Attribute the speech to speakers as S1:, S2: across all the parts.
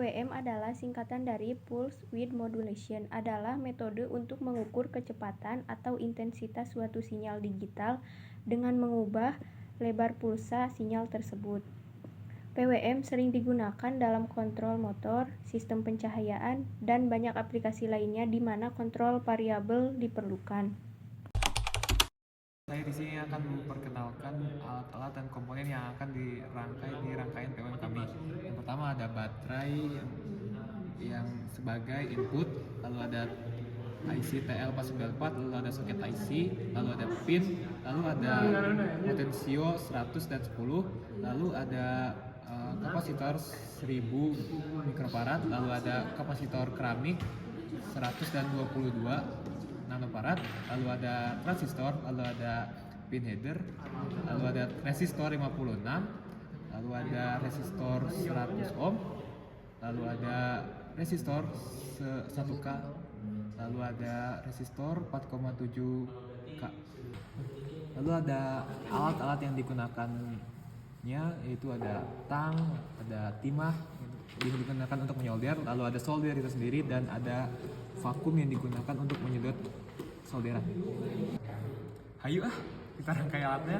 S1: PWM adalah singkatan dari Pulse Width Modulation, adalah metode untuk mengukur kecepatan atau intensitas suatu sinyal digital dengan mengubah lebar pulsa sinyal tersebut. PWM sering digunakan dalam kontrol motor, sistem pencahayaan, dan banyak aplikasi lainnya di mana kontrol variabel diperlukan.
S2: Saya di sini akan memperkenalkan alat-alat dan komponen yang akan dirangkai di rangkaian PWM kami. Yang pertama ada baterai yang sebagai input, lalu ada IC TL494, lalu ada soket IC, lalu ada pin, lalu ada potensio 100 dan 10, lalu ada kapasitor 1000 mikrofarad, lalu ada kapasitor keramik 100 dan 22 nanofarad, lalu ada transistor, lalu ada pin header, lalu ada resistor 56, lalu ada resistor 100 ohm, lalu ada resistor 1K, lalu ada resistor 4,7 K. Lalu ada alat-alat yang digunakannya, yaitu ada tang, ada timah yang digunakan untuk menyolder, lalu ada solder itu sendiri, dan ada vakum yang digunakan untuk menyedot solderan. Hayu kita rangkai alatnya.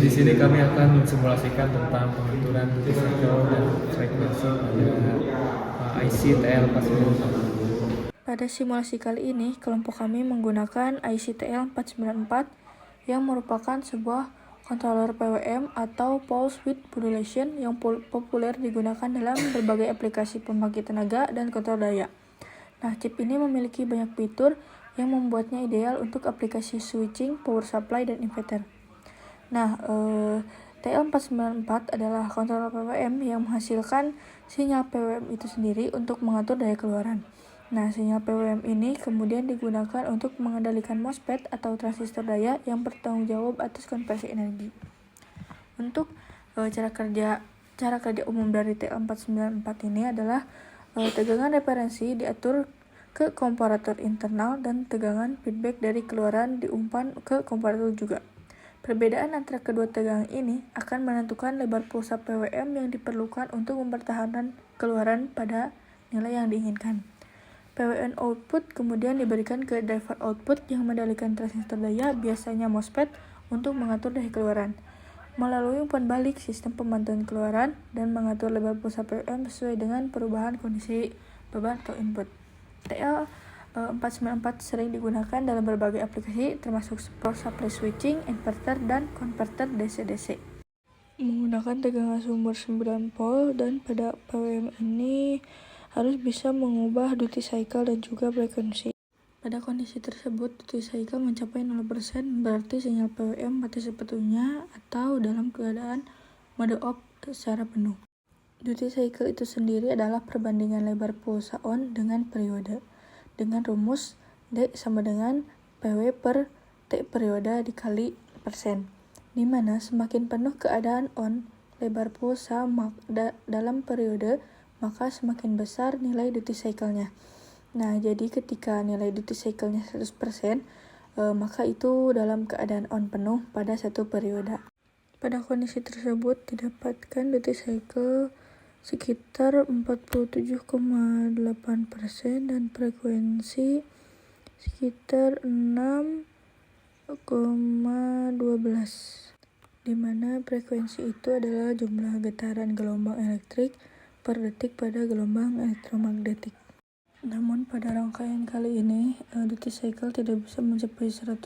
S2: Di sini kami akan mensimulasikan tentang pengaturan duty cycle dan frekuensi pada IC TL494.
S3: Pada simulasi kali ini, kelompok kami menggunakan IC TL494 yang merupakan sebuah controller PWM atau Pulse Width Modulation yang populer digunakan dalam berbagai aplikasi pembangkit tenaga dan kontrol daya. Nah, chip ini memiliki banyak fitur yang membuatnya ideal untuk aplikasi switching, power supply, dan inverter. Nah, TL494 adalah controller PWM yang menghasilkan sinyal PWM itu sendiri untuk mengatur daya keluaran. Nah, sinyal PWM ini kemudian digunakan untuk mengendalikan MOSFET atau transistor daya yang bertanggung jawab atas konversi energi. Untuk cara kerja umum dari TL494 ini adalah tegangan referensi diatur ke komparator internal dan tegangan feedback dari keluaran diumpan ke komparator juga. Perbedaan antara kedua tegangan ini akan menentukan lebar pulsa PWM yang diperlukan untuk mempertahankan keluaran pada nilai yang diinginkan. PWM output kemudian diberikan ke driver output yang mengendalikan transistor daya, biasanya MOSFET, untuk mengatur daya keluaran. Melalui umpan balik sistem pemantauan keluaran dan mengatur lebar pulsa PWM sesuai dengan perubahan kondisi beban atau input. TL494 sering digunakan dalam berbagai aplikasi termasuk power supply switching, inverter, dan konverter DC-DC. Menggunakan tegangan sumber 9 volt dan pada PWM ini harus bisa mengubah duty cycle dan juga frekuensi. Pada kondisi tersebut, duty cycle mencapai 0%, berarti sinyal PWM mati sepenuhnya atau dalam keadaan mode off secara penuh. Duty cycle itu sendiri adalah perbandingan lebar pulsa on dengan periode, dengan rumus D sama dengan PW per T periode dikali persen, di mana semakin penuh keadaan on lebar pulsa dalam periode, maka semakin besar nilai duty cycle-nya. Nah, jadi ketika nilai duty cycle-nya 100%, maka itu dalam keadaan on penuh pada satu periode. Pada kondisi tersebut didapatkan duty cycle sekitar 47,8% dan frekuensi sekitar 6,12, di mana frekuensi itu adalah jumlah getaran gelombang elektrik per detik pada gelombang elektromagnetik. Namun pada rangkaian kali ini, duty cycle tidak bisa mencapai 100%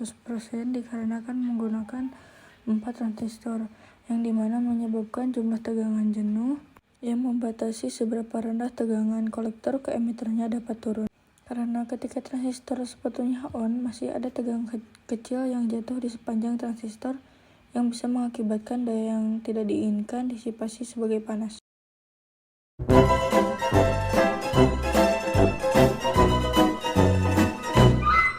S3: dikarenakan menggunakan 4 transistor, yang dimana menyebabkan jumlah tegangan jenuh yang membatasi seberapa rendah tegangan kolektor ke emiternya dapat turun. Karena ketika transistor sepenuhnya on, masih ada tegangan kecil yang jatuh di sepanjang transistor yang bisa mengakibatkan daya yang tidak diinginkan disipasi sebagai panas.